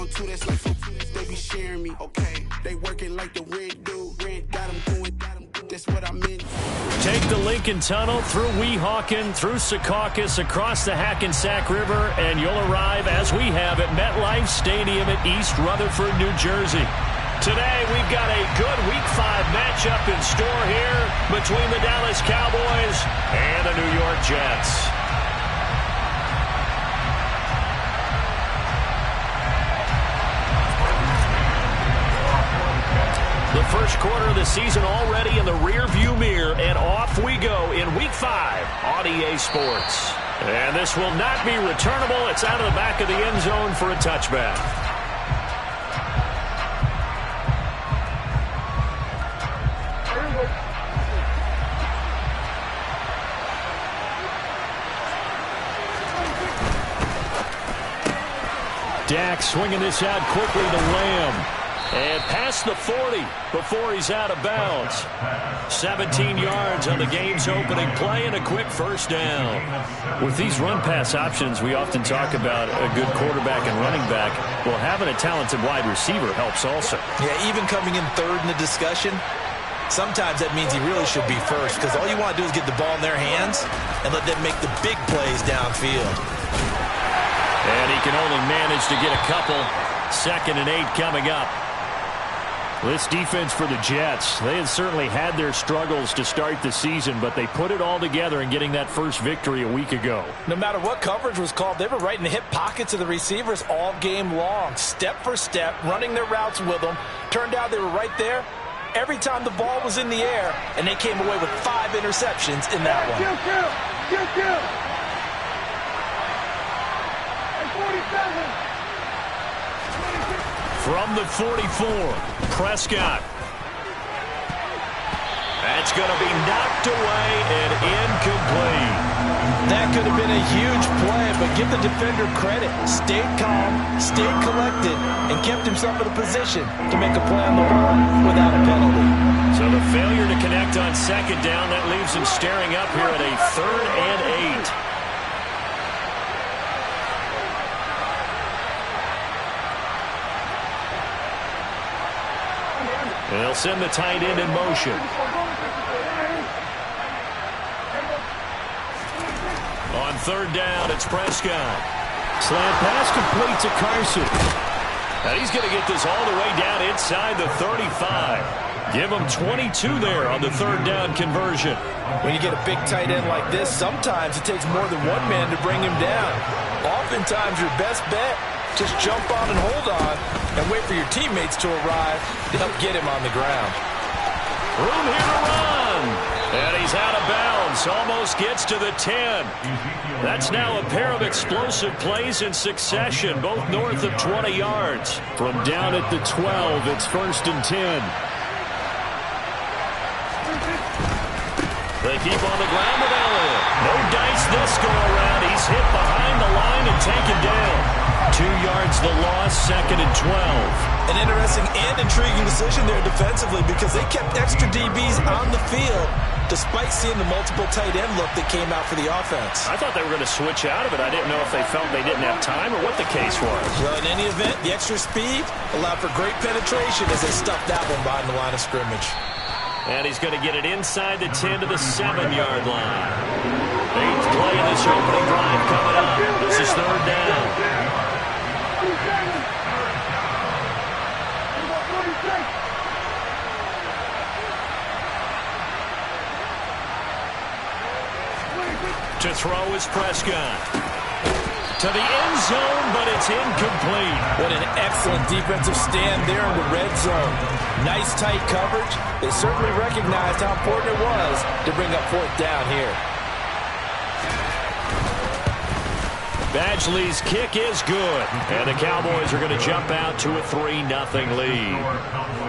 on two, that's like they be sharing me. Okay, they working like the rent dude. Rent got them doing, that's what I meant. Take the Lincoln Tunnel through Weehawken, through Secaucus, across the Hackensack River, and you'll arrive, as we have, at MetLife Stadium at East Rutherford, New Jersey. Today, we've got a good Week 5 matchup in store here between the Dallas Cowboys and the New York Jets. The first quarter of the season already in the rear-view mirror, and off we go in Week 5 on EA Sports. And this will not be returnable. It's out of the back of the end zone for a touchback. Dak swinging this out quickly to Lamb. And past the 40 before he's out of bounds. 17 yards on the game's opening play and a quick first down. With these run-pass options, we often talk about a good quarterback and running back. Well, having a talented wide receiver helps also. Yeah, even coming in third in the discussion, sometimes that means he really should be first, because all you want to do is get the ball in their hands and let them make the big plays downfield. And he can only manage to get a couple. 2nd and 8 coming up. This defense for the Jets, they had certainly had their struggles to start the season, but they put it all together in getting that first victory a week ago. No matter what coverage was called, they were right in the hip pockets of the receivers all game long, step for step, running their routes with them. Turned out they were right there every time the ball was in the air, and they came away with 5 interceptions in that one. From the 44, Prescott. That's going to be knocked away and incomplete. That could have been a huge play, but give the defender credit. Stayed calm, stayed collected, and kept himself in a position to make a play on the ball without a penalty. So the failure to connect on 2nd down, that leaves him staring up here at a 3rd and 8. They'll send the tight end in motion. On 3rd down, it's Prescott. Slant pass complete to Carson. And he's going to get this all the way down inside the 35. Give him 22 there on the 3rd down conversion. When you get a big tight end like this, sometimes it takes more than one man to bring him down. Oftentimes, your best bet, just jump on and hold on and wait for your teammates to arrive to help get him on the ground. Room here to run. And he's out of bounds. Almost gets to the 10. That's now a pair of explosive plays in succession, both north of 20 yards. From down at the 12, it's 1st and 10. They keep on the ground with Elliott. No dice this go around. He's hit behind the line and taken down. 2 yards the loss, 2nd and 12. An interesting and intriguing decision there defensively, because they kept extra DBs on the field despite seeing the multiple tight end look that came out for the offense. I thought they were going to switch out of it. I didn't know if they felt they didn't have time or what the case was. Well, in any event, the extra speed allowed for great penetration as they stuffed that one behind the line of scrimmage. And he's going to get it inside the 10 to the 7-yard line. 8th play in this opening drive coming up. This is 3rd down. To throw is Prescott. To the end zone, but it's incomplete. What an excellent defensive stand there in the red zone. Nice tight coverage. They certainly recognized how important it was to bring up 4th down here. Badgley's kick is good. And the Cowboys are going to jump out to a 3-0 lead.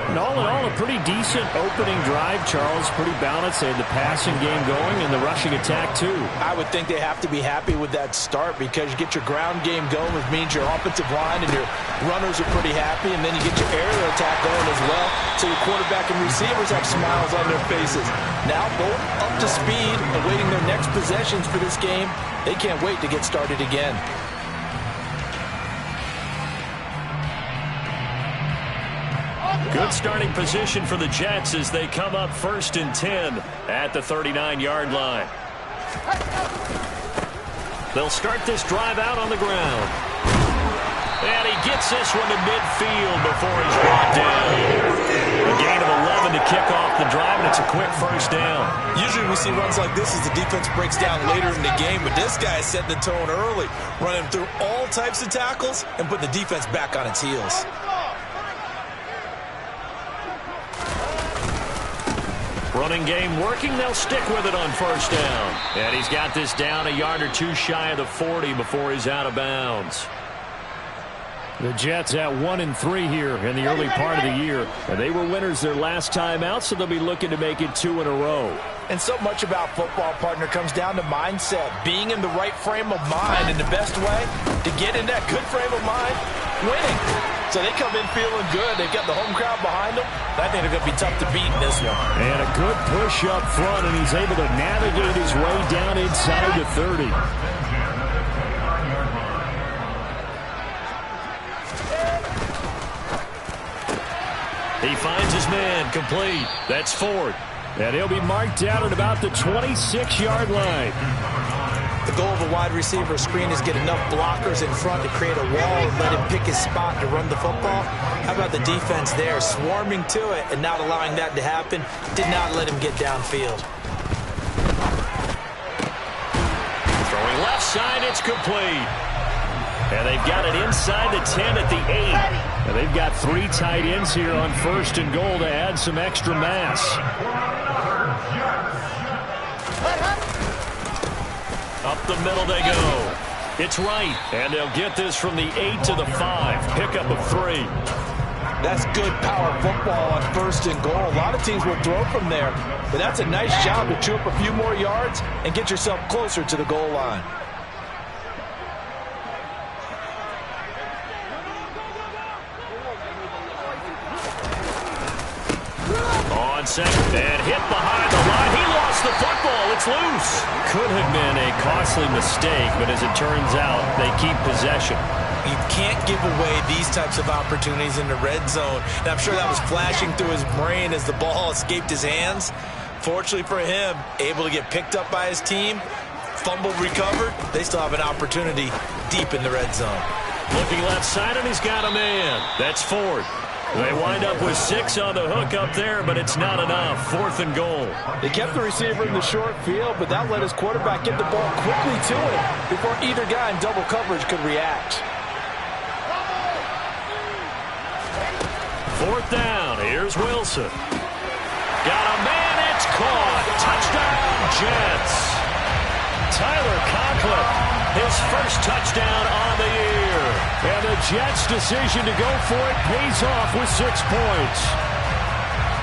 And all in all, a pretty decent opening drive, Charles. Pretty balanced. They had the passing game going and the rushing attack, too. I would think they have to be happy with that start, because you get your ground game going, which means your offensive line and your runners are pretty happy, and then you get your aerial attack going as well, so your quarterback and receivers have smiles on their faces. Now both up to speed, awaiting their next possessions for this game. They can't wait to get started again. Good starting position for the Jets as they come up 1st and 10 at the 39-yard line. They'll start this drive out on the ground. And he gets this one to midfield before he's brought down. A gain of 11 to kick off the drive, and it's a quick first down. Usually we see runs like this as the defense breaks down later in the game, but this guy is setting the tone early, running through all types of tackles and putting the defense back on its heels. Running game working. They'll stick with it on first down. And he's got this down a yard or two shy of the 40 before he's out of bounds. The Jets at 1-3 here in the early part of the year. And they were winners their last time out, so they'll be looking to make it 2 in a row. And so much about football, partner, comes down to mindset. Being in the right frame of mind, and the best way to get in that good frame of mind, winning. So they come in feeling good. They've got the home crowd behind them. I think they're going to be tough to beat in this one. And a good push up front, and he's able to navigate his way down inside the 30. He finds his man complete. That's Ford. And he'll be marked out at about the 26-yard line. The goal of a wide receiver screen is get enough blockers in front to create a wall and let him pick his spot to run the football. How about the defense there, swarming to it and not allowing that to happen? Did not let him get downfield. Throwing left side, it's complete. And they've got it inside the 10 at the 8. And they've got 3 tight ends here on 1st and goal to add some extra mass. Up the middle they go. It's right. And they'll get this from the 8 to the 5. Pickup of 3. That's good power football on 1st and goal. A lot of teams will throw from there. But that's a nice job to chew up a few more yards and get yourself closer to the goal line. On second, and hit behind the line. He lost the football. It's loose. Could have been a costly mistake, but as it turns out, they keep possession. You can't give away these types of opportunities in the red zone. And I'm sure that was flashing through his brain as the ball escaped his hands. Fortunately for him, able to get picked up by his team, fumble recovered. They still have an opportunity deep in the red zone. Looking left side, and he's got a man. That's Ford. They wind up with 6 on the hook up there, but it's not enough. 4th and goal. They kept the receiver in the short field, but that let his quarterback get the ball quickly to him before either guy in double coverage could react. 4th down. Here's Wilson. Got a man. It's caught. Touchdown, Jets. Tyler Conklin, his first touchdown on the year. And the Jets' decision to go for it pays off with 6 points.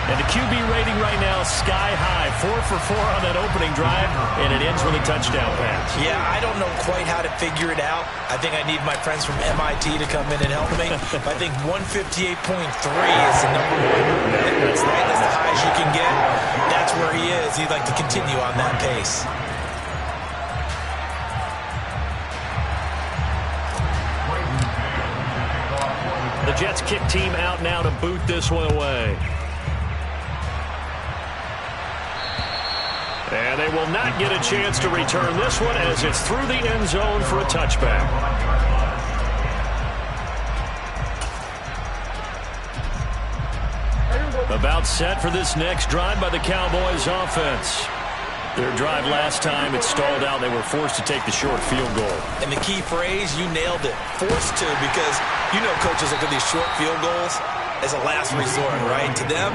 And the QB rating right now sky high. 4 for 4 on that opening drive, and it ends with a touchdown pass. Yeah, I don't know quite how to figure it out. I think I need my friends from MIT to come in and help me. I think 158.3 is the number one. That's the highest you can get. That's where he is. He'd like to continue on that pace. The Jets kick team out now to boot this one away. And they will not get a chance to return this one as it's through the end zone for a touchback. About set for this next drive by the Cowboys offense. Their drive last time, it stalled out. They were forced to take the short field goal. And the key phrase, you nailed it. Forced to, because you know coaches look at these short field goals as a last resort, right? To them,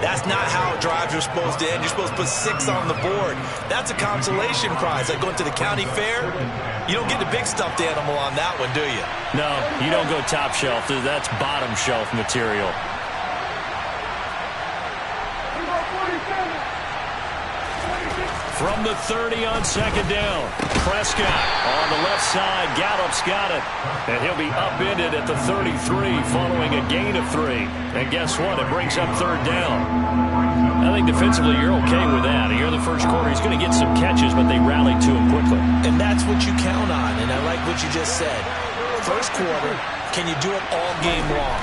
that's not how drives are supposed to end. You're supposed to put 6 on the board. That's a consolation prize. Like going to the county fair, you don't get the big stuffed animal on that one, do you? No, you don't go top shelf. That's bottom shelf material. From the 30 on second down. Prescott on the left side. Gallup's got it. And he'll be upended at the 33 following a gain of 3. And guess what? It brings up 3rd down. I think defensively you're okay with that. Here in the first quarter, he's going to get some catches, but they rallied to him quickly. And that's what you count on. And I like what you just said. First quarter, can you do it all game long?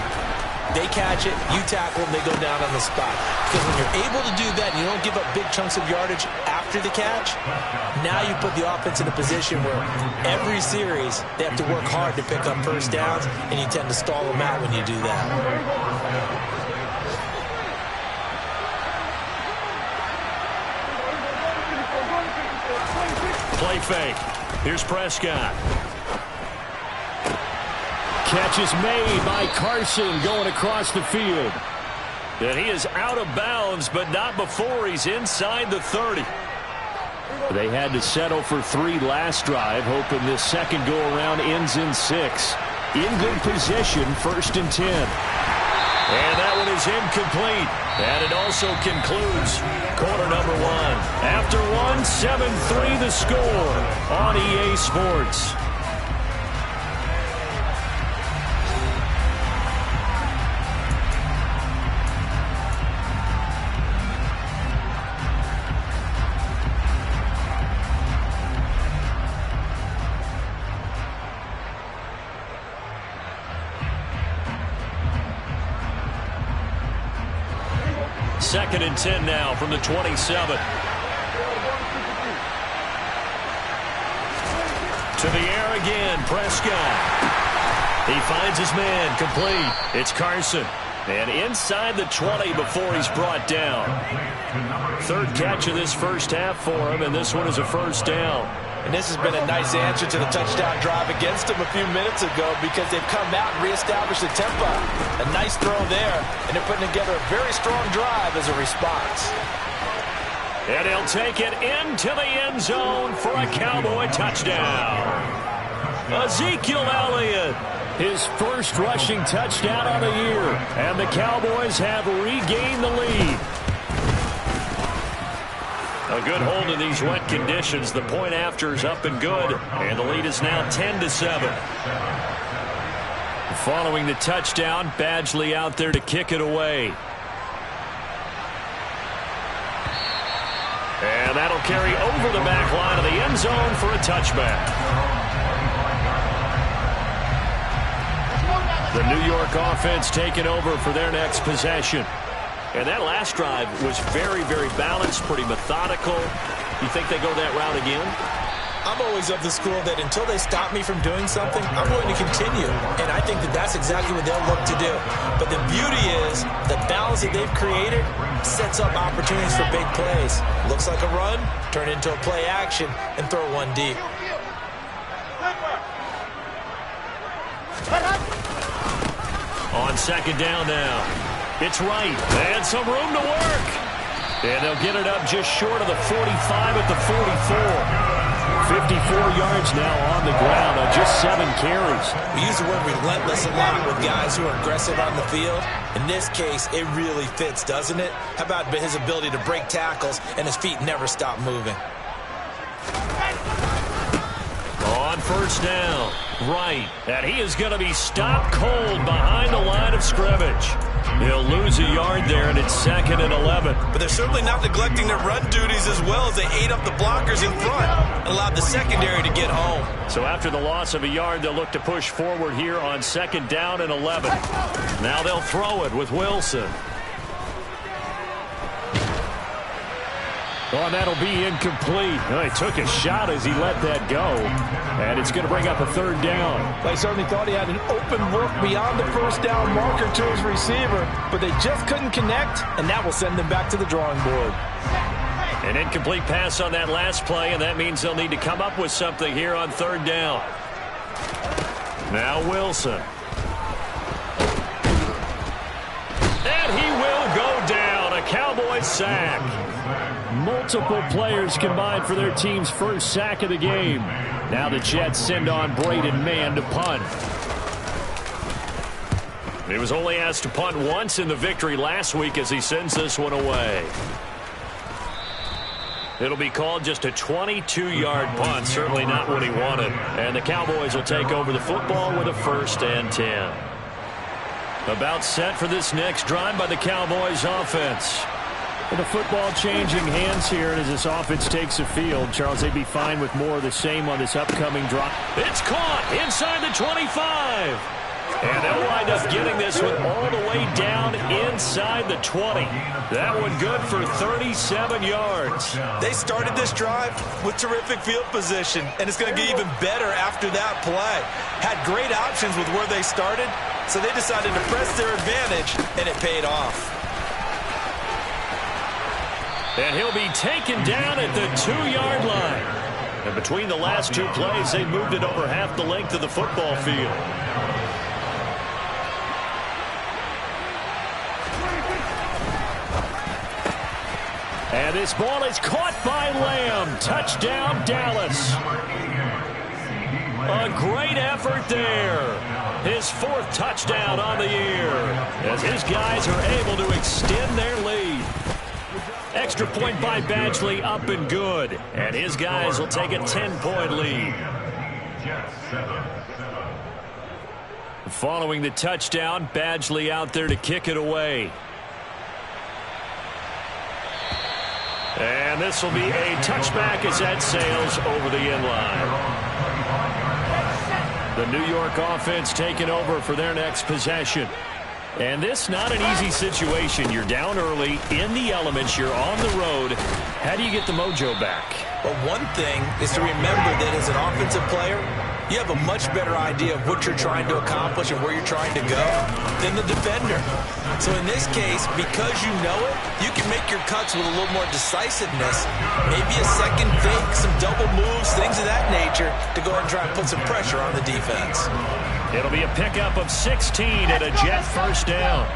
They catch it, you tackle them, they go down on the spot. Because when you're able to do that and you don't give up big chunks of yardage after the catch, now you put the offense in a position where every series they have to work hard to pick up first downs, and you tend to stall them out when you do that. Play fake. Here's Prescott. Catch is made by Carson going across the field. And he is out of bounds, but not before he's inside the 30. They had to settle for 3 last drive, hoping this second go-around ends in 6. In good possession, 1st and 10. And that one is incomplete. And it also concludes quarter number 1. After 1, 7-3 the score on EA Sports. Second and 10 now from the 27. To the air again, Prescott. He finds his man, complete. It's Carson. And inside the 20 before he's brought down. 3rd catch of this first half for him, and this one is a first down. And this has been a nice answer to the touchdown drive against them a few minutes ago, because they've come out and reestablished the tempo. A nice throw there, and they're putting together a very strong drive as a response. And he'll take it into the end zone for a Cowboy touchdown. Ezekiel Elliott, his first rushing touchdown of the year, and the Cowboys have regained the lead. A good hold in these wet conditions. The point after is up and good, and the lead is now 10-7. Following the touchdown, Badgley out there to kick it away. And that'll carry over the back line of the end zone for a touchback. The New York offense taking over for their next possession. And that last drive was very, very balanced, pretty methodical. You think they go that route again? I'm always of the school that until they stop me from doing something, I'm going to continue. And I think that that's exactly what they'll look to do. But the beauty is the balance that they've created sets up opportunities for big plays. Looks like a run, turn into a play action, and throw one deep. On second down now. It's right, and some room to work. And they'll get it up just short of the 45 at the 44. 54 yards now on the ground on just 7 carries. We use the word relentless a lot with guys who are aggressive on the field. In this case, it really fits, doesn't it? How about his ability to break tackles and his feet never stop moving? On first down, right, and he is going to be stopped cold behind the line of scrimmage. He'll lose a yard there, and it's 2nd and 11. But they're certainly not neglecting their run duties as well, as they ate up the blockers in front and allowed the secondary to get home. So after the loss of a yard, they'll look to push forward here on 2nd down and 11. Now they'll throw it with Wilson. Oh, and that'll be incomplete. Well, he took a shot as he let that go. And it's going to bring up a 3rd down. They certainly thought he had an open look beyond the first down marker to his receiver, but they just couldn't connect, and that will send them back to the drawing board. An incomplete pass on that last play, and that means they'll need to come up with something here on 3rd down. Now Wilson. And he will go down. A Cowboys sack. Multiple players combined for their team's first sack of the game. Now the Jets send on Braden Mann to punt. He was only asked to punt once in the victory last week as he sends this one away. It'll be called just a 22-yard punt. Certainly not what he wanted. And the Cowboys will take over the football with a 1st and 10. About set for this next drive by the Cowboys offense. And the football changing hands here as this offense takes the field. Charles, they'd be fine with more of the same on this upcoming drop. It's caught inside the 25. And they'll wind up getting this one all the way down inside the 20. That one good for 37 yards. They started this drive with terrific field position, and it's going to get even better after that play. Had great options with where they started, so they decided to press their advantage, and it paid off. And he'll be taken down at the 2-yard line. And between the last two plays, they moved it over half the length of the football field. And this ball is caught by Lamb. Touchdown, Dallas. A great effort there. His 4th touchdown on the year as his guys are able to extend their lead. Extra point by Badgley, up and good. And his guys will take a 10-point lead. Following the touchdown, Badgley out there to kick it away. And this will be a touchback as that sails over the end line. The New York offense taking over for their next possession. And this not an easy situation. You're down early, in the elements, you're on the road. How do you get the mojo back? Well, one thing is to remember that as an offensive player, you have a much better idea of what you're trying to accomplish and where you're trying to go than the defender. So in this case, because you know it, you can make your cuts with a little more decisiveness. Maybe a second fake, some double moves, things of that nature to go ahead and try and put some pressure on the defense. It'll be a pickup of 16 and a Jet first down.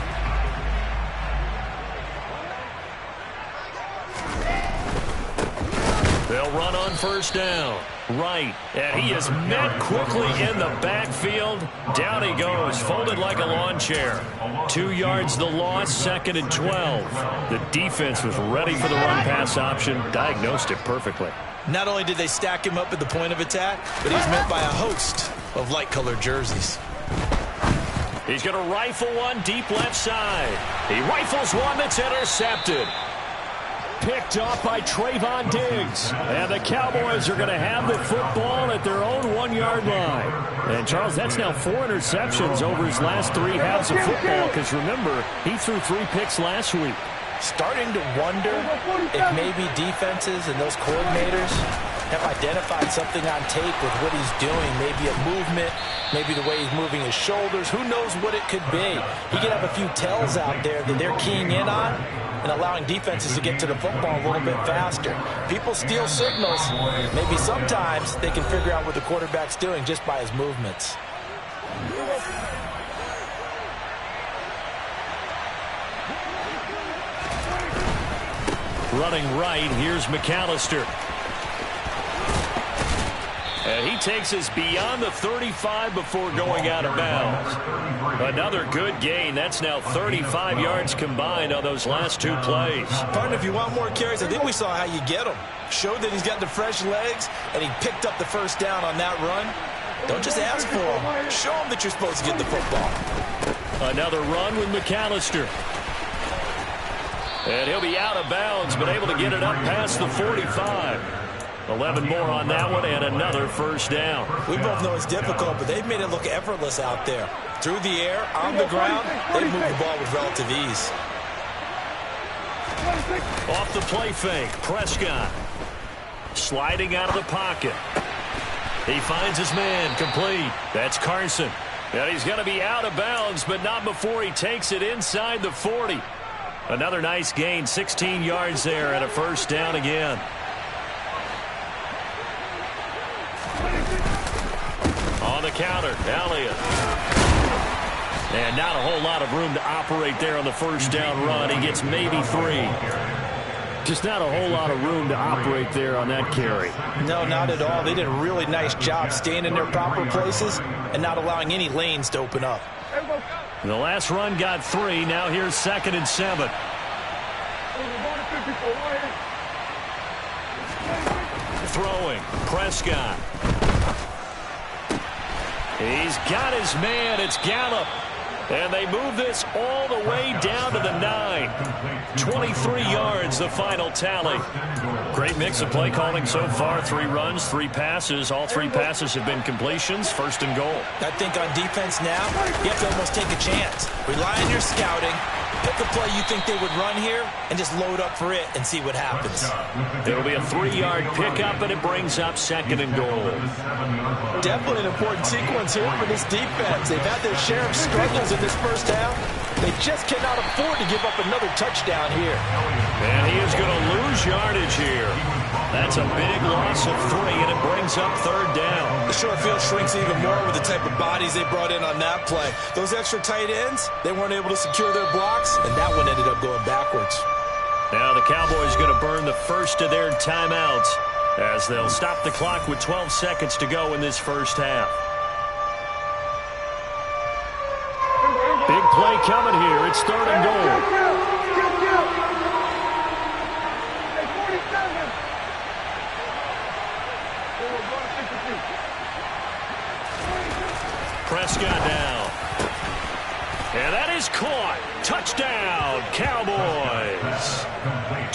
They'll run on first down. Right. And he is met quickly in the backfield. Down he goes, folded like a lawn chair. 2 yards the loss, 2nd and 12. The defense was ready for the run-pass option, diagnosed it perfectly. Not only did they stack him up at the point of attack, but he was met by a host of light-colored jerseys. He's going to rifle one deep left side. He rifles one that's intercepted. Picked off by Trayvon Diggs. And the Cowboys are going to have the football at their own 1-yard line. And, Charles, that's now 4 interceptions over his last 3 halves of football because, remember, he threw 3 picks last week. Starting to wonder if maybe defenses and those coordinators have identified something on tape with what he's doing. Maybe a movement, maybe the way he's moving his shoulders. Who knows what it could be? He could have a few tells out there that they're keying in on and allowing defenses to get to the football a little bit faster. People steal signals. Maybe sometimes they can figure out what the quarterback's doing just by his movements. Running right, here's McAllister. And he takes us beyond the 35 before going out of bounds. Another good gain. That's now 35 yards combined on those last 2 plays. Partner, if you want more carries, I think we saw how you get them. Showed that he's got the fresh legs, and he picked up the first down on that run. Don't just ask for him. Show him that you're supposed to get the football. Another run with McAllister. And he'll be out of bounds, but able to get it up past the 45. 11 more on that one, and another first down. We both know it's difficult, but they've made it look effortless out there. Through the air, on the ground, they move the ball with relative ease. Off the play fake, Prescott. Sliding out of the pocket. He finds his man, complete. That's Carson. And he's going to be out of bounds, but not before he takes it inside the 40. Another nice gain, 16 yards there, and a first down again. On the counter, Elliott. And not a whole lot of room to operate there on the first down run. He gets maybe 3. Just not a whole lot of room to operate there on that carry. No, not at all. They did a really nice job staying in their proper places and not allowing any lanes to open up. The last run got 3. Now here's 2nd and 7. Throwing, Prescott. He's got his man. It's Gallup. And they move this all the way down to the 9. 23 yards, the final tally. Great mix of play calling so far. 3 runs, 3 passes. All 3 passes have been completions. First and goal. I think on defense now, you have to almost take a chance. Rely on your scouting. Pick a play you think they would run here and just load up for it and see what happens. It'll be a 3-yard pickup, and it brings up second and goal. Definitely an important sequence here for this defense. They've had their share of struggles in this first half. They just cannot afford to give up another touchdown here. And he is going to lose yardage here. That's a big loss of 3, and it brings up third down. The short field shrinks even more with the type of bodies they brought in on that play. Those extra tight ends, they weren't able to secure their blocks, and that one ended up going backwards. Now the Cowboys going to burn the first of their timeouts as they'll stop the clock with 12 seconds to go in this first half. Big play coming here. It's third and goal. Prescott down. And that is caught. Touchdown, Cowboys.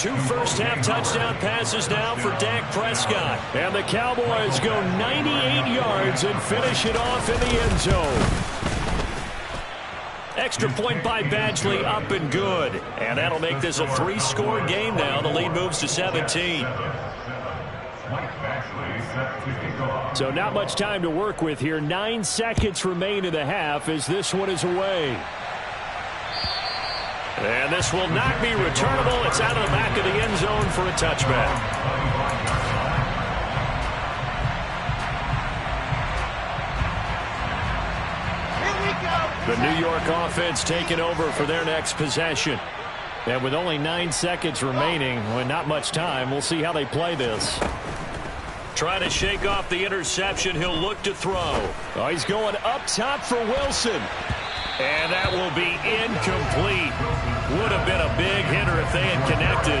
2 first-half touchdown passes now for Dak Prescott. And the Cowboys go 98 yards and finish it off in the end zone. Extra point by Badgley, up and good. And that'll make this a 3-score game now. The lead moves to 17. So not much time to work with here. 9 seconds remain in the half as this one is away. And this will not be returnable. It's out of the back of the end zone for a touchback. The New York offense taking over for their next possession. And with only 9 seconds remaining, with not much time, we'll see how they play this. Trying to shake off the interception. He'll look to throw. Oh, he's going up top for Wilson. And that will be incomplete. Would have been a big hitter if they had connected.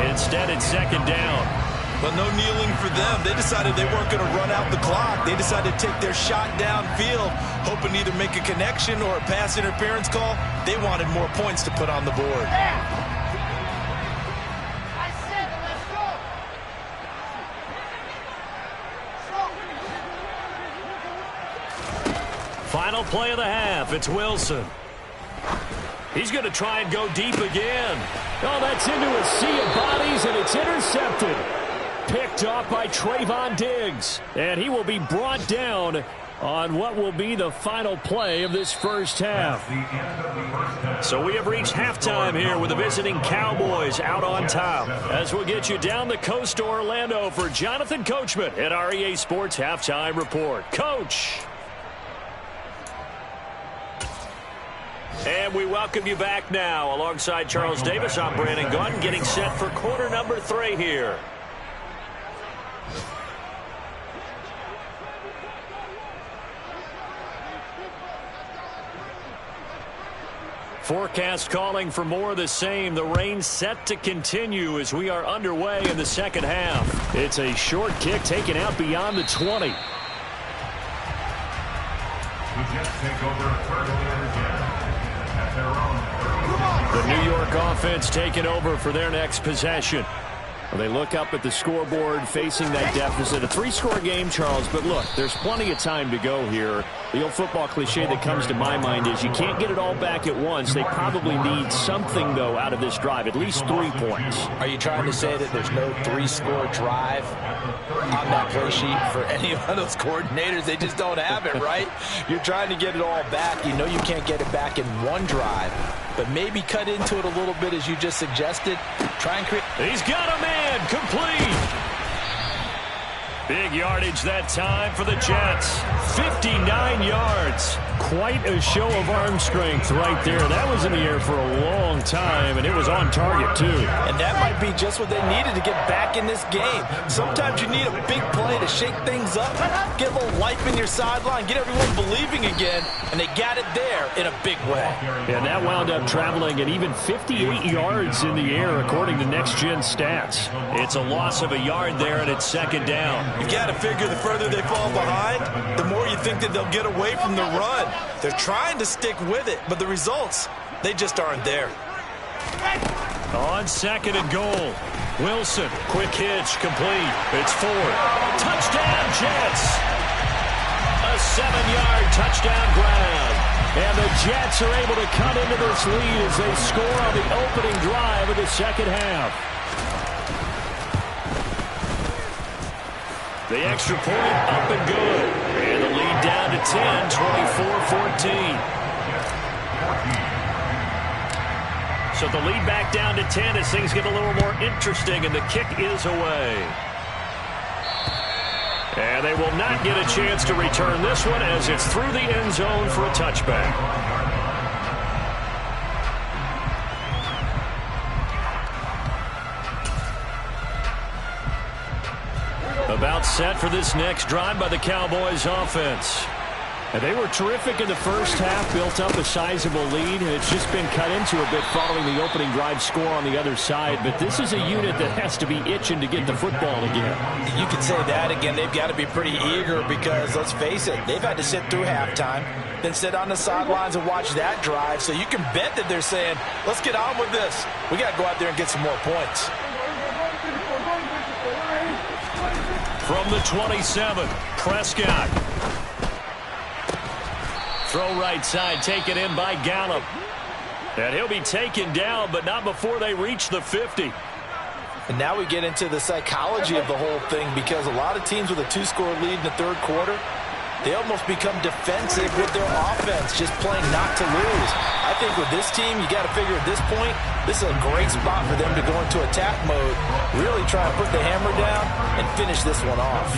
Instead, it's second down. But no kneeling for them. They decided they weren't going to run out the clock. They decided to take their shot downfield, hoping to either make a connection or a pass interference call. They wanted more points to put on the board. Final play of the half. It's Wilson. He's going to try and go deep again. Oh, that's into a sea of bodies, and it's intercepted. Picked off by Trayvon Diggs. And he will be brought down on what will be the final play of this first half. So we have reached halftime here with the visiting Cowboys out on top. As we'll get you down the coast to Orlando for Jonathan Coachman at our EA Sports Halftime Report. Coach. And we welcome you back now. Alongside Charles Davis, I'm Brandon Gaudin, getting set for quarter number 3 here. Forecast calling for more of the same. The rain set to continue as we are underway in the second half. It's a short kick taken out beyond the 20. The New York offense taking over for their next possession. They look up at the scoreboard facing that deficit. A 3-score game, Charles, but look, there's plenty of time to go here. The old football cliche that comes to my mind is you can't get it all back at once. They probably need something, though, out of this drive, at least 3 points. Are you trying to say that there's no 3-score drive on that play sheet for any of those coordinators? They just don't have it, right? You're trying to get it all back. You know you can't get it back in one drive, but maybe cut into it a little bit as you just suggested. Try and create. He's got a man. Complete. Big yardage that time for the Jets. 59 yards. Quite a show of arm strength right there. That was in the air for a long time, and it was on target, too. And that might be just what they needed to get back in this game. Sometimes you need a big play to shake things up, get a little life in your sideline, get everyone believing again, and they got it there in a big way. And that wound up traveling at even 58 yards in the air, according to Next Gen Stats. It's a loss of a yard there, and it's second down. You've got to figure the further they fall behind, the more more you think that they'll get away from the run. They're trying to stick with it, but the results, they just aren't there. On 2nd and goal. Wilson, quick hitch, complete. It's Ford. Touchdown, Jets. A 7-yard touchdown grab. And the Jets are able to cut into this lead as they score on the opening drive of the second half. The extra point up and good. And the lead down to 10, 24-14. So the lead back down to 10 as things get a little more interesting, and the kick is away. And they will not get a chance to return this one as it's through the end zone for a touchback. About set for this next drive by the Cowboys offense. And they were terrific in the first half, built up a sizable lead, and it's just been cut into a bit following the opening drive score on the other side. But this is a unit that has to be itching to get the football again. You could say that again. They've got to be pretty eager because, let's face it, they've had to sit through halftime, then sit on the sidelines and watch that drive. So you can bet that they're saying, let's get on with this. We got to go out there and get some more points. From the 27, Prescott. Throw right side, taken in by Gallup. And he'll be taken down, but not before they reach the 50. And now we get into the psychology of the whole thing, because a lot of teams with a 2-score lead in the third quarter, they almost become defensive with their offense, just playing not to lose. I think with this team, you got to figure at this point, this is a great spot for them to go into attack mode, really try and put the hammer down and finish this one off.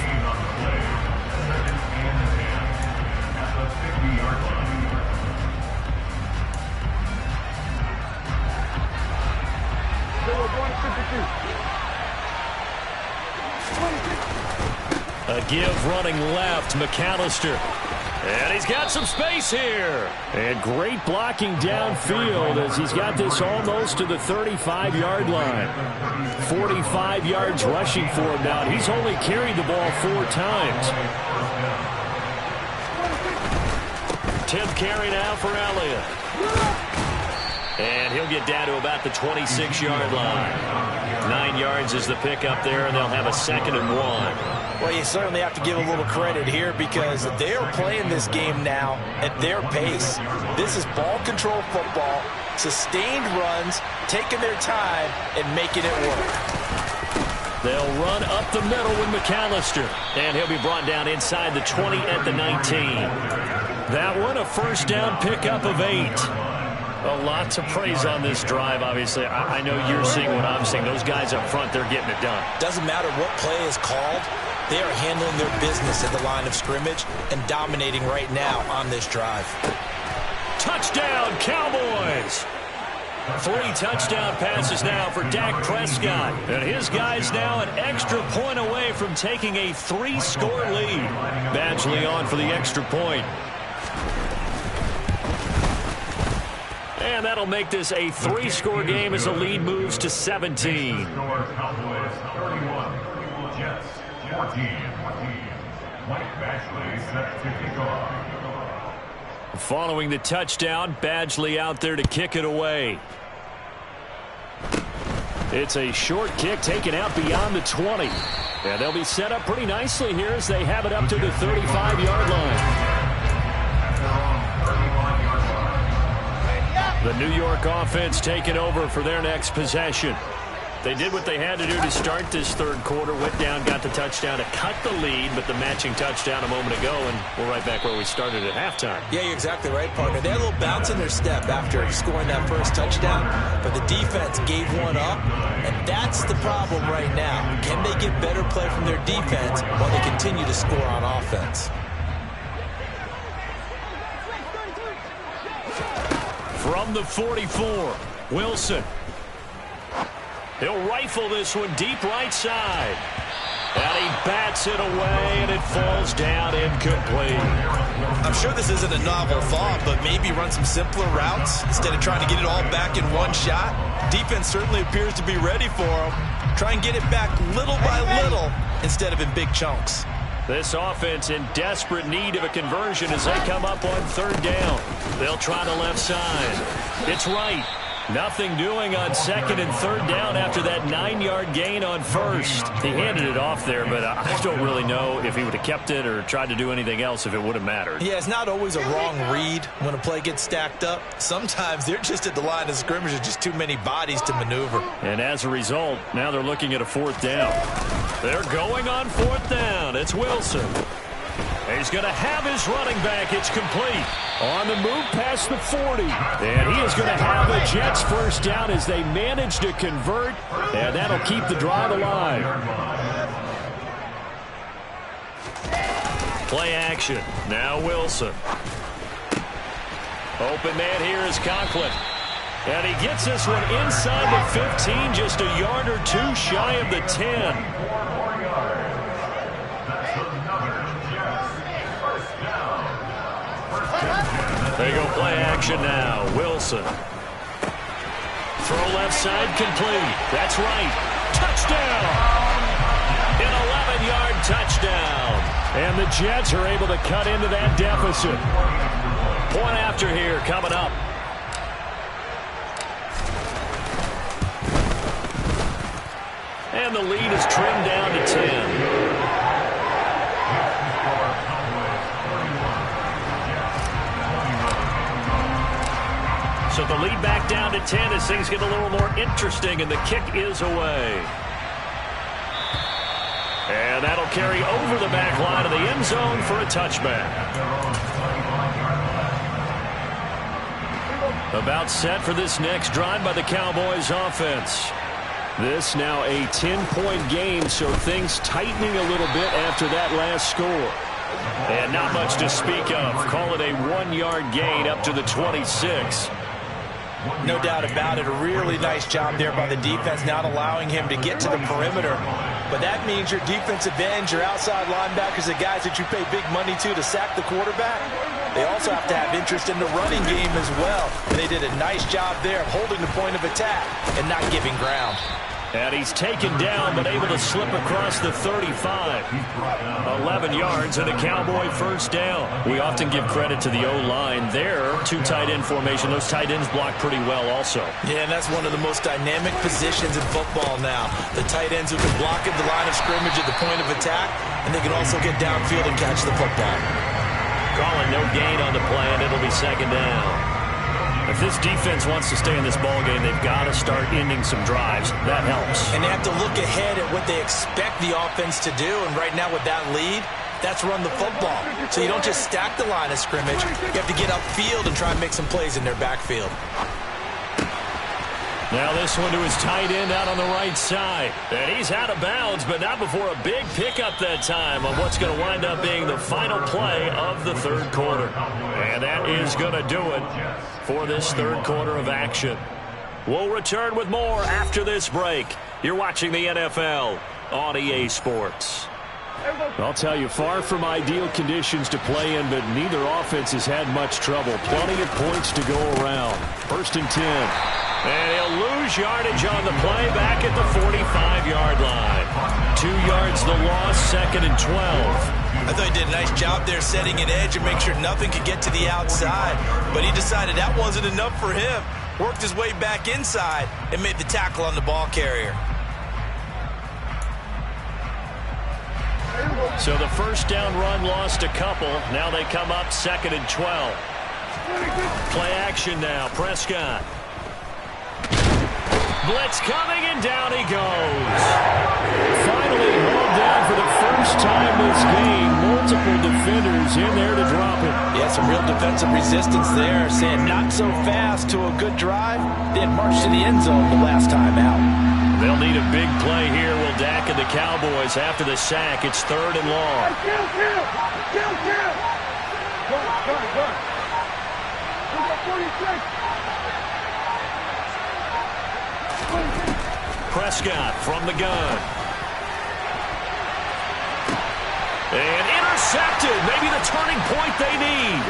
A give running left, McAllister. And he's got some space here. And great blocking downfield as he's got this almost to the 35-yard line. 45 yards rushing for him now. He's only carried the ball 4 times. 10th carry now for Elliott. And he'll get down to about the 26-yard line. 9 yards is the pickup there, and they'll have a 2nd and 1. Well, you certainly have to give a little credit here because they are playing this game now at their pace. This is ball control football, sustained runs, taking their time, and making it work. They'll run up the middle with McAllister, and he'll be brought down inside the 20 at the 19. That one, a first down pickup of 8. A lot to praise on this drive, obviously. I know you're seeing what I'm seeing. Those guys up front, they're getting it done. Doesn't matter what play is called. They are handling their business at the line of scrimmage and dominating right now on this drive. Touchdown, Cowboys! 3 touchdown passes now for Dak Prescott. And his guys now an extra point away from taking a 3-score lead. Badgley on for the extra point. And that'll make this a 3-score game as the lead moves to 17. Cowboys 31, Jets 14. Mike Badgley set to kick off. Following the touchdown, Badgley out there to kick it away. It's a short kick taken out beyond the 20. And they'll be set up pretty nicely here as they have it up to the 35-yard line. The New York offense taking over for their next possession. They did what they had to do to start this third quarter. Went down, got the touchdown to cut the lead, but the matching touchdown a moment ago, and we're right back where we started at halftime. Yeah, you're exactly right, partner. They had a little bounce in their step after scoring that first touchdown, but the defense gave one up, and that's the problem right now. Can they get better play from their defense while they continue to score on offense? From the 44, Wilson. He'll rifle this one deep right side. And he bats it away, and it falls down incomplete. I'm sure this isn't a novel thought, but maybe run some simpler routes instead of trying to get it all back in one shot. Defense certainly appears to be ready for him. Try and get it back little by little instead of in big chunks. This offense in desperate need of a conversion as they come up on third down. They'll try the left side. It's right. Nothing doing on second and third down after that 9-yard gain on first. He handed it off there, but I don't really know if he would have kept it or tried to do anything else if it would have mattered. Yeah, it's not always a wrong read when a play gets stacked up. Sometimes they're just at the line of scrimmage with just too many bodies to maneuver. And as a result, now they're looking at a fourth down. They're going on fourth down. It's Wilson. He's going to have his running back. It's complete. On the move past the 40. And he is going to have the Jets first down as they manage to convert. And that'll keep the drive alive. Play action. Now Wilson. Open man here is Conklin. And he gets this one inside the 15, just a yard or two shy of the 10. They go play action now. Wilson. Throw left side complete. That's right. Touchdown. An 11-yard touchdown. And the Jets are able to cut into that deficit. Point after here coming up. And the lead is trimmed down to 10. So the lead back down to 10 as things get a little more interesting, and the kick is away. And that'll carry over the back line of the end zone for a touchback. About set for this next drive by the Cowboys offense. This now a 10-point game, so things tightening a little bit after that last score. And not much to speak of. Call it a 1-yard gain up to the 26. No doubt about it. A really nice job there by the defense, not allowing him to get to the perimeter. But that means your defensive ends, your outside linebackers, the guys that you pay big money to sack the quarterback, they also have to have interest in the running game as well. And they did a nice job there of holding the point of attack and not giving ground. And he's taken down, but able to slip across the 35. 11 yards and a Cowboy first down. We often give credit to the O-line there. Two tight end formation. Those tight ends block pretty well also. Yeah, and that's one of the most dynamic positions in football now. The tight ends who can block at the line of scrimmage at the point of attack, and they can also get downfield and catch the football. Calling no gain on the play, and it'll be second down. If this defense wants to stay in this ballgame, they've got to start ending some drives. That helps. And they have to look ahead at what they expect the offense to do. And right now with that lead, that's run the football. So you don't just stack the line of scrimmage. You have to get upfield and try and make some plays in their backfield. Now this one to his tight end out on the right side. And he's out of bounds, but not before a big pickup that time on what's going to wind up being the final play of the third quarter. And that is going to do it for this third quarter of action. We'll return with more after this break. You're watching the NFL on EA Sports. I'll tell you, far from ideal conditions to play in, but neither offense has had much trouble. Plenty of points to go around. First and 10. And he'll lose yardage on the play back at the 45-yard line. 2 yards the loss, second and 12. I thought he did a nice job there setting an edge and make sure nothing could get to the outside. But he decided that wasn't enough for him. Worked his way back inside and made the tackle on the ball carrier. So the first down run lost a couple. Now they come up second and 12. Play action now. Prescott. Blitz coming, and down he goes. Finally hauled down for the first time this game. Multiple defenders in there to drop him. Yeah, some real defensive resistance there. Saying not so fast to a good drive. They had marched to the end zone the last time out. They'll need a big play here. Will Dak and the Cowboys after the sack. It's third and long. Prescott from the gun. And intercepted. Maybe the turning point they need.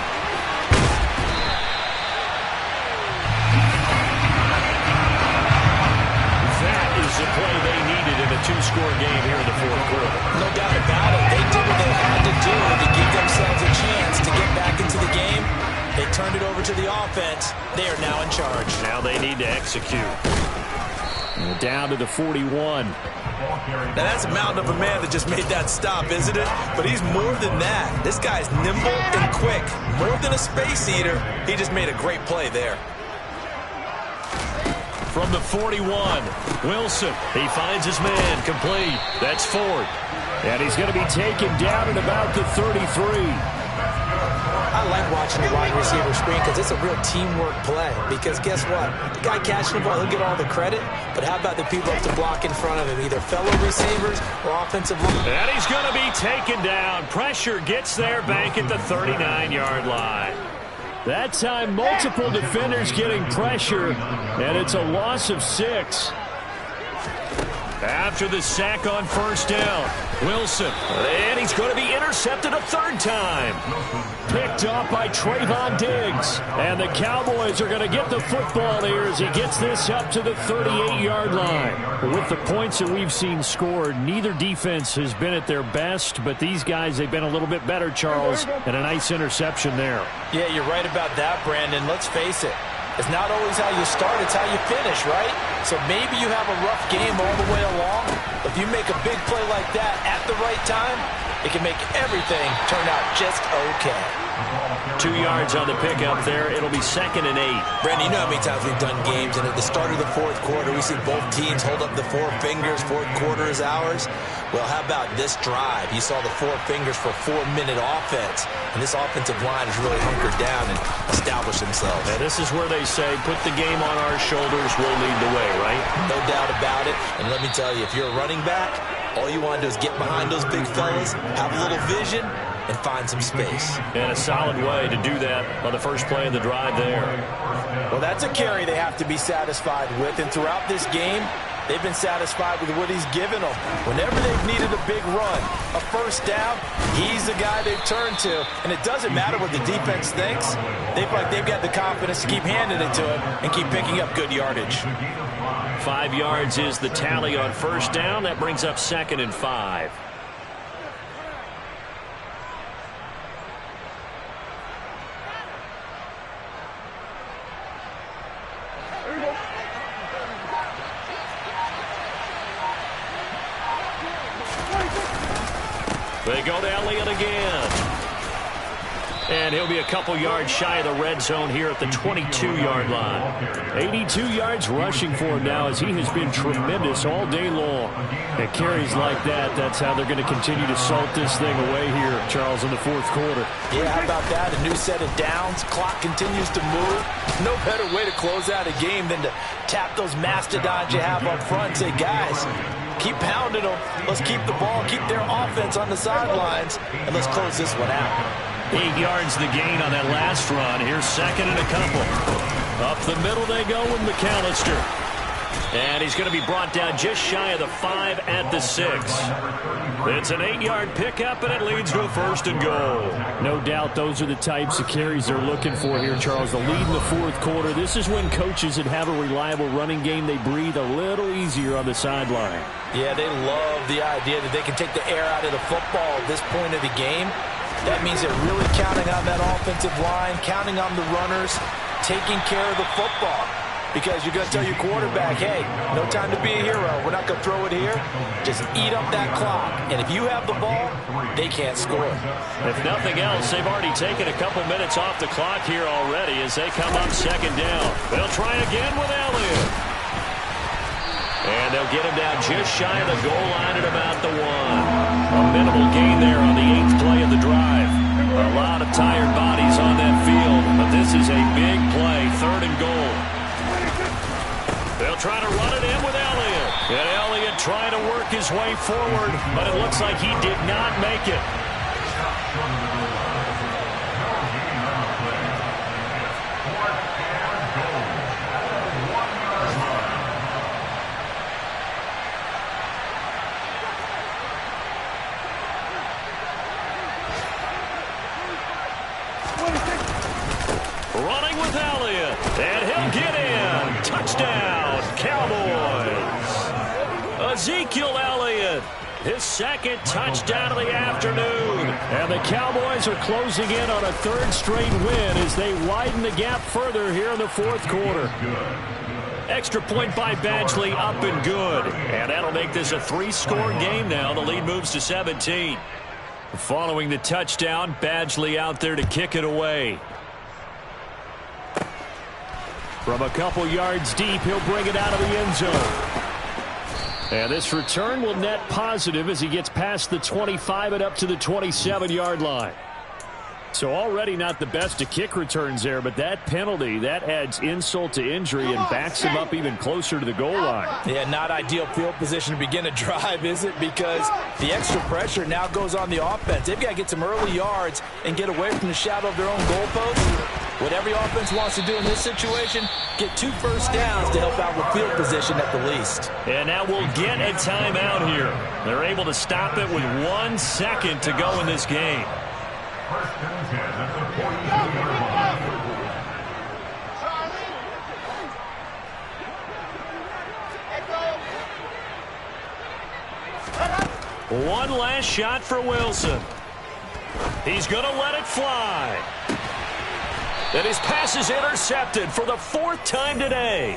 That is the play they needed in a two-score game here in the fourth quarter. No doubt about it. They did what they had over to the offense. They are now in charge. Now they need to execute. And down to the 41. Now that's a mountain of a man that just made that stop, isn't it? But he's more than that. This guy's nimble and quick. More than a space eater. He just made a great play there. From the 41, Wilson. He finds his man, complete. That's Ford. And he's going to be taken down at about the 33. I like watching the wide receiver screen because it's a real teamwork play. Because guess what? The guy catching the ball, he'll get all the credit. But how about the people up to block in front of him? Either fellow receivers or offensive line. And he's going to be taken down. Pressure gets there back at the 39-yard line. That time, multiple defenders getting pressure, and it's a loss of 6. After the sack on first down, Wilson, and he's going to be intercepted a third time. Picked off by Trayvon Diggs, and the Cowboys are going to get the football here as he gets this up to the 38-yard line. With the points that we've seen scored, neither defense has been at their best, but these guys, they've been a little bit better, Charles, and a nice interception there. Yeah, you're right about that, Brandon. Let's face it. It's not always how you start, it's how you finish, right? So maybe you have a rough game all the way along. If you make a big play like that at the right time, it can make everything turn out just okay. 2 yards on the pickup there. It'll be 2nd and 8. Brandon, you know how many times we've done games, and at the start of the fourth quarter, we see both teams hold up the 4 fingers, fourth quarter is ours. Well, how about this drive? You saw the 4 fingers for 4-minute offense, and this offensive line has really hunkered down and established themselves. And this is where they say, put the game on our shoulders, we'll lead the way, right? No doubt about it. And let me tell you, if you're a running back, all you want to do is get behind those big fellas, have a little vision, and find some space. And a solid way to do that on the first play of the drive there. Well, that's a carry they have to be satisfied with. And throughout this game, they've been satisfied with what he's given them. Whenever they've needed a big run, a first down, he's the guy they've turned to. And it doesn't matter what the defense thinks. They've got the confidence to keep handing it to him and keep picking up good yardage. 5 yards is the tally on first down. That brings up 2nd and 5. They go to Elliott again. And he'll be a couple yards shy of the red zone here at the 22-yard line. 82 yards rushing for him now as he has been tremendous all day long. And carries like that, that's how they're going to continue to salt this thing away here, Charles, in the fourth quarter. Yeah, how about that? A new set of downs. Clock continues to move. No better way to close out a game than to tap those mastodons you have up front and say, guys, keep pounding them. Let's keep the ball, keep their offense on the sidelines, and let's close this one out. 8 yards the gain on that last run. Here's 2nd and a couple. Up the middle they go with McAllister. And he's going to be brought down just shy of the 5 at the 6. It's an 8-yard pickup, and it leads to a 1st and goal. No doubt those are the types of carries they're looking for here, Charles. The lead in the fourth quarter. This is when coaches that have a reliable running game, they breathe a little easier on the sideline. Yeah, they love the idea that they can take the air out of the football at this point of the game. That means they're really counting on that offensive line, counting on the runners, taking care of the football. Because you're going to tell your quarterback, hey, no time to be a hero. We're not going to throw it here. Just eat up that clock. And if you have the ball, they can't score. If nothing else, they've already taken a couple minutes off the clock here already as they come up 2nd down. They'll try again with Elliott. And they'll get him down just shy of the goal line at about the 1. A minimal gain there on the 8th play of the drive. A lot of tired bodies on that field, but this is a big play, 3rd and goal. They'll try to run it in with Elliott. And Elliott trying to work his way forward, but it looks like he did not make it. Running with Elliott, and he'll get in. Touchdown, Cowboys. Ezekiel Elliott His second touchdown of the afternoon. And the Cowboys are closing in on a third straight win as they widen the gap further here in the fourth quarter. Extra point by Badgley, up and good. And that'll make this a 3-score game now. The lead moves to 17. Following the touchdown, Badgley out there to kick it away. From a couple yards deep, he'll bring it out of the end zone. And this return will net positive as he gets past the 25 and up to the 27-yard line. So already not the best of kick returns there, but that penalty, that adds insult to injury and backs him up even closer to the goal line. Yeah, not ideal field position to begin a drive, is it? Because the extra pressure now goes on the offense. They've got to get some early yards and get away from the shadow of their own goalpost. What every offense wants to do in this situation, get 2 first downs to help out with field position at the least. And now we'll get a timeout here. They're able to stop it with 1 second to go in this game. First and 10 at the 42-yard line. One last shot for Wilson. He's going to let it fly. And his pass is intercepted for the 4th time today.